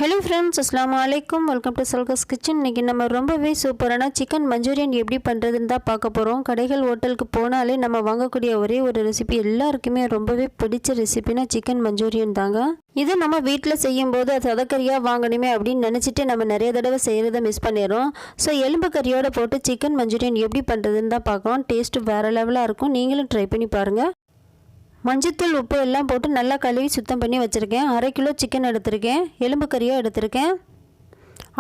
Hello friends अस्सलाम वालेकुम welcome to सल्गस kitchen. इनकी நம்ம ரொம்பவே சூப்பரான சிக்கன் மஞ்சூரியன் எப்படி பண்ணுறதுன்னு தான் பார்க்க போகிறோம். கடைகள் ஹோட்டலுக்கு போனாலே நம்ம வாங்கக்கூடிய ஒரே ஒரு ரெசிபி, எல்லாருக்குமே ரொம்பவே பிடிச்ச ரெசிபினா சிக்கன் மஞ்சூரியன் தாங்க. இது நம்ம வீட்டில் செய்யும்போது அது சதக்கறியாக வாங்கணுமே அப்படின்னு நினச்சிட்டு நம்ம நிறைய தடவை செய்கிறத மிஸ் பண்ணிடுறோம். ஸோ எலும்பு கறியோடு போட்டு சிக்கன் மஞ்சூரியன் எப்படி பண்ணுறதுன்னு தான் பார்க்கலாம். டேஸ்ட்டு வேறு லெவலாக இருக்கும். நீங்களும் ட்ரை பண்ணி பாருங்கள். மஞ்சத்தூள் உப்பு எல்லாம் போட்டு நல்லா கழுவி சுத்தம் பண்ணி வச்சுருக்கேன். 1/2 கிலோ சிக்கன் எடுத்திருக்கேன். எலும்பு கறியாக எடுத்திருக்கேன்.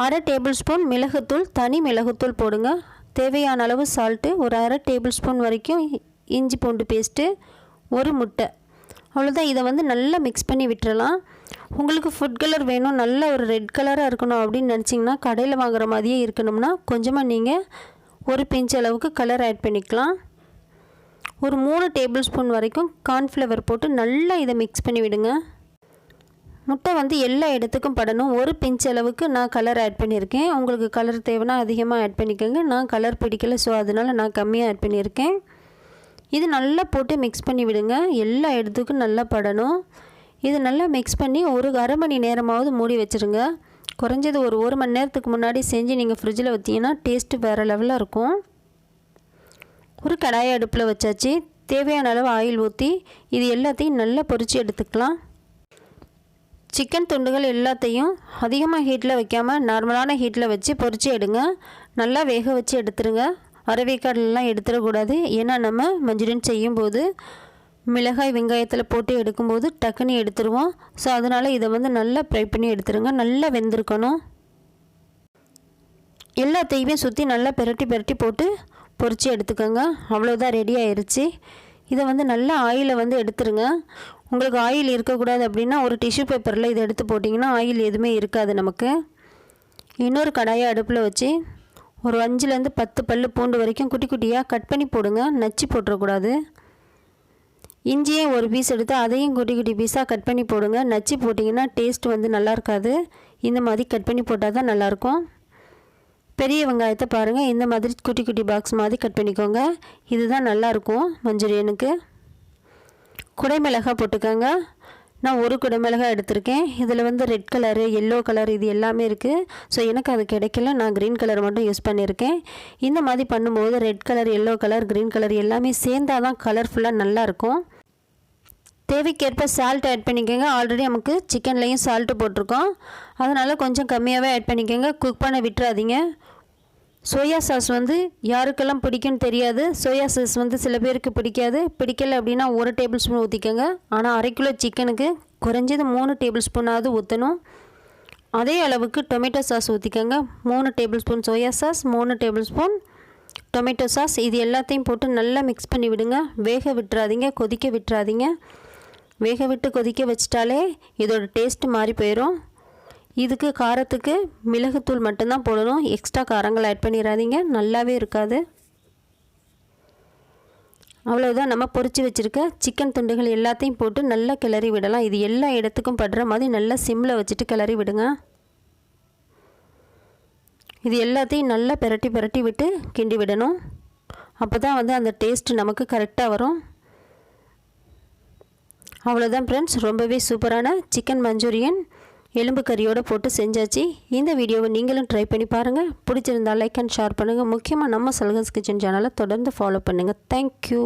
1/2 டேபிள் ஸ்பூன் மிளகுத்தூள், தனி மிளகுத்தூள் போடுங்க. தேவையான அளவு சால்ட்டு, ஒரு 1/2 டேபிள் ஸ்பூன் வரைக்கும் இஞ்சி பூண்டு பேஸ்ட்டு, ஒரு முட்டை, அவ்வளோதான். இதை நல்லா மிக்ஸ் பண்ணி விட்டுறலாம். உங்களுக்கு ஃபுட் கலர் வேணும், நல்ல ஒரு ரெட் கலராக இருக்கணும் அப்படின்னு நினச்சிங்கன்னா, கடையில் வாங்குற மாதிரியே இருக்கணும்னா கொஞ்சமாக நீங்கள் ஒரு பிஞ்ச் அளவுக்கு கலர் ஆட் பண்ணிக்கலாம். ஒரு 3 டேபிள் ஸ்பூன் வரைக்கும் கார்ன்ஃப்ளவர் போட்டு நல்லா இதை மிக்ஸ் பண்ணி விடுங்க. முட்டை எல்லா இடத்துக்கும் படணும். ஒரு பிஞ்ச் அளவுக்கு நான் கலர் ஆட் பண்ணியிருக்கேன். உங்களுக்கு கலர் தேவைன்னா அதிகமாக ஆட் பண்ணிக்கோங்க. நான் கலர் பிடிக்கல, ஸோ அதனால் நான் கம்மியாக ஆட் பண்ணியிருக்கேன். இது நல்லா போட்டு மிக்ஸ் பண்ணி விடுங்க. எல்லா இடத்துக்கும் நல்லா படணும். இது நல்லா மிக்ஸ் பண்ணி ஒரு 1/2 மணி நேரமாவது மூடி வச்சுருங்க. குறைஞ்சது ஒரு 1 மணி நேரத்துக்கு முன்னாடி செஞ்சு நீங்கள் ஃப்ரிட்ஜில் வச்சிங்கன்னா டேஸ்ட்டு வேறு லெவலாக இருக்கும். ஒரு கடாயை அடுப்பில் வச்சாச்சு. தேவையான அளவு ஆயில் ஊற்றி இது எல்லாத்தையும் நல்லா பொரித்து எடுத்துக்கலாம். சிக்கன் துண்டுகள் எல்லாத்தையும் அதிகமாக ஹீட்டில் வைக்காமல் நார்மலான ஹீட்டில் வச்சு பொரித்து எடுங்க. நல்லா வேக வச்சு எடுத்துருங்க. அரைவேக்காடெல்லாம் எடுத்துடக்கூடாது. ஏன்னா நம்ம மஞ்சூரியன் செய்யும்போது மிளகாய் வெங்காயத்தில் போட்டு எடுக்கும்போது டக்குன்னு எடுத்துருவோம். ஸோ அதனால் இதை நல்லா ஃப்ரை பண்ணி எடுத்துருங்க. நல்லா வெந்திருக்கணும். எல்லாத்தையுமே சுற்றி நல்லா பெரட்டி போட்டு பொரித்து எடுத்துக்கோங்க. அவ்வளோதான், ரெடி ஆயிடுச்சு. இதை நல்லா ஆயிலை எடுத்துருங்க. உங்களுக்கு ஆயில் இருக்கக்கூடாது அப்படின்னா ஒரு டிஷ்யூ பேப்பரில் இதை எடுத்து போட்டிங்கன்னா ஆயில் எதுவுமே இருக்காது நமக்கு. இன்னொரு கடாயை அடுப்பில் வச்சு ஒரு 5லேருந்து 10 பல் பூண்டு வரைக்கும் குட்டி குட்டியாக கட் பண்ணி போடுங்க. நச்சு போட்டுறக்கூடாது. இஞ்சியே ஒரு பீஸ் எடுத்து அதையும் குட்டி குட்டி பீஸாக கட் பண்ணி போடுங்க. நச்சு போட்டிங்கன்னா டேஸ்ட் நல்லா இருக்காது. இந்த மாதிரி கட் பண்ணி போட்டால் தான் நல்லாயிருக்கும். பெரிய வெங்காயத்தை பாருங்கள், இந்த மாதிரி குட்டி குட்டி பாக்ஸ் மாதிரி கட் பண்ணிக்கோங்க. இதுதான் நல்லாயிருக்கும் மஞ்சூரியனுக்கு. குடைமிளகாய் போட்டுக்கோங்க. நான் ஒரு குடைமிளகாய் எடுத்திருக்கேன். இதில் ரெட் கலரு, எல்லோ கலர் இது எல்லாமே இருக்குது. ஸோ எனக்கு அது கிடைக்கல, நான் க்ரீன் கலர் மட்டும் யூஸ் பண்ணியிருக்கேன். இந்த மாதிரி பண்ணும்போது red colour, yellow colour, green colour எல்லாமே சேர்ந்தால் தான் கலர்ஃபுல்லாக நல்லாயிருக்கும். தேவைக்கேற்ப சால்ட் ஆட் பண்ணிக்கோங்க. ஆல்ரெடி நமக்கு சிக்கன்லேயும் சால்ட்டு போட்டிருக்கோம். அதனால் கொஞ்சம் கம்மியாகவே ஆட் பண்ணிக்கோங்க. குக் பண்ண விட்டுறாதீங்க. சோயா சாஸ் யாருக்கெல்லாம் பிடிக்கும்னு தெரியாது. சோயா சாஸ் சில பேருக்கு பிடிக்கல அப்படின்னா 1 டேபிள் ஸ்பூன் ஊற்றிக்கோங்க. ஆனால் 1/2 கிலோ சிக்கனுக்கு குறைஞ்சது 3 டேபிள் ஸ்பூனாவது ஊற்றணும். அதே அளவுக்கு டொமேட்டோ சாஸ் ஊற்றிக்கோங்க. 3 table spoon soya sauce, 3 table spoon tomato sauce. இது எல்லாத்தையும் போட்டு நல்லா மிக்ஸ் பண்ணி விடுங்க. வேக விட்டுறாதீங்க, கொதிக்க விட்டுறாதீங்க. வேக விட்டு கொதிக்க வச்சிட்டாலே இதோட டேஸ்ட்டு மாறி போயிடும். இதுக்கு காரத்துக்கு மிளகுத்தூள் மட்டும்தான் போடணும். எக்ஸ்ட்ரா காரங்கள் ஆட் பண்ணிடாதீங்க, நல்லாவே இருக்காது. அவ்வளோதான். நம்ம பொரித்து வச்சுருக்க சிக்கன் துண்டுகள் எல்லாத்தையும் போட்டு நல்லா கிளறி விடலாம். இது எல்லா இடத்துக்கும் படுற மாதிரி நல்லா சிம்மில் வச்சுட்டு கிளறி விடுங்க. இது எல்லாத்தையும் நல்லா பெரட்டி விட்டு கிண்டி விடணும். அப்போ தான் அந்த டேஸ்ட்டு நமக்கு கரெக்டாக வரும். அவ்வளோதான் ஃப்ரெண்ட்ஸ், ரொம்பவே சூப்பரான சிக்கன் மஞ்சூரியன் எலும்பு கறியோடு போட்டு செஞ்சாச்சு. இந்த வீடியோவை நீங்களும் ட்ரை பண்ணி பாருங்கள். பிடிச்சிருந்தால் லைக் அண்ட் ஷேர் பண்ணுங்கள். முக்கியமாக நம்ம சல்கஸ் கிச்சன் சேனலை தொடர்ந்து ஃபாலோ பண்ணுங்கள். தேங்க்யூ.